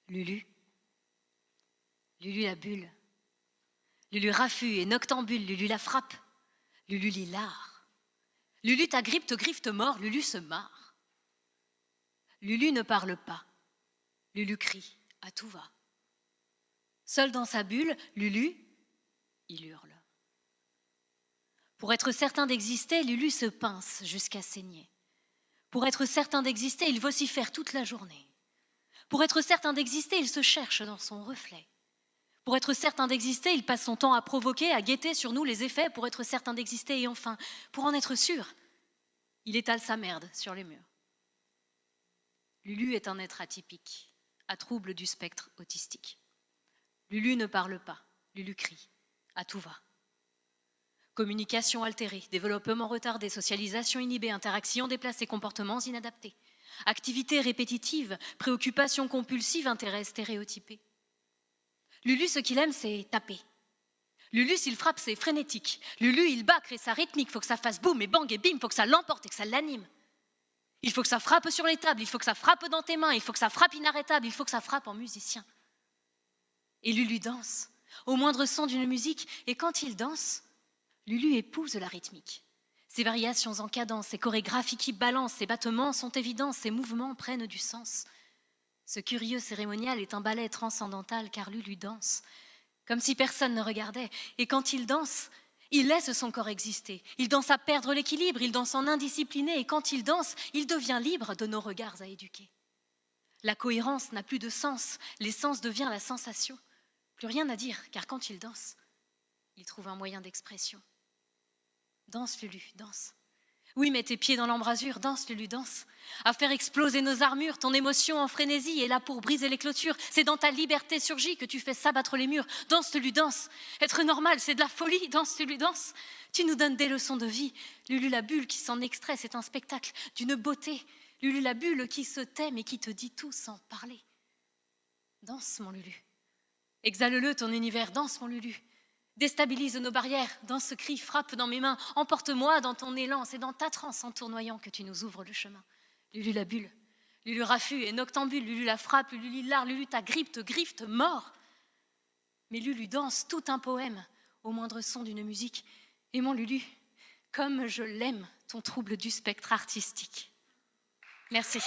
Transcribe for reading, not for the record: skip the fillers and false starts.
Lulu. Lulu la bulle. Lulu raffut et noctambule, Lulu la frappe. Lulu l'hilar. Lulu t'agrippe, te griffe, te mord, Lulu se marre. Lulu ne parle pas. Lulu crie, à tout va. Seul dans sa bulle, Lulu, il hurle. Pour être certain d'exister, Lulu se pince jusqu'à saigner. Pour être certain d'exister, il vocifère toute la journée. Pour être certain d'exister, il se cherche dans son reflet. Pour être certain d'exister, il passe son temps à provoquer, à guetter sur nous les effets. Pour être certain d'exister et enfin, pour en être sûr, il étale sa merde sur les murs. Lulu est un être atypique, à trouble du spectre autistique. Lulu ne parle pas, Lulu crie, à tout va. Communication altérée, développement retardé, socialisation inhibée, interaction déplacée, comportements inadaptés. Activité répétitive, préoccupation compulsive, intérêt stéréotypé. Lulu, ce qu'il aime, c'est taper. Lulu, s'il frappe, c'est frénétique. Lulu, il bat, crée sa rythmique, faut que ça fasse boum et bang et bim, faut que ça l'emporte et que ça l'anime. Il faut que ça frappe sur les tables, il faut que ça frappe dans tes mains, il faut que ça frappe inarrêtable, il faut que ça frappe en musicien. Et Lulu danse, au moindre son d'une musique, et quand il danse, Lulu épouse la rythmique. Ses variations en cadence, ses chorégraphies qui balancent, ses battements sont évidents, ses mouvements prennent du sens. Ce curieux cérémonial est un ballet transcendantal car Lulu danse, comme si personne ne regardait. Et quand il danse, il laisse son corps exister. Il danse à perdre l'équilibre, il danse en indiscipliné. Et quand il danse, il devient libre de nos regards à éduquer. La cohérence n'a plus de sens, l'essence devient la sensation. Plus rien à dire, car quand il danse, il trouve un moyen d'expression. Danse, Lulu, danse. Oui, mets tes pieds dans l'embrasure, danse, Lulu, danse. À faire exploser nos armures, ton émotion en frénésie est là pour briser les clôtures. C'est dans ta liberté surgie que tu fais s'abattre les murs. Danse, Lulu, danse. Être normal, c'est de la folie, danse, Lulu, danse. Tu nous donnes des leçons de vie. Lulu la bulle qui s'en extrait, c'est un spectacle d'une beauté. Lulu la bulle qui se t'aime et qui te dit tout sans parler. Danse, mon Lulu. Exhale-le, ton univers, danse, mon Lulu. Déstabilise nos barrières, dans ce cri, frappe dans mes mains, emporte-moi dans ton élan, c'est dans ta transe en tournoyant que tu nous ouvres le chemin. Lulu la bulle, Lulu raffut et noctambule, Lulu la frappe, Lulu l'hilar, Lulu t'agrippe, te griffe, te mord. Mais Lulu danse tout un poème au moindre son d'une musique. Et mon Lulu, comme je l'aime, ton trouble du spectre artistique. Merci.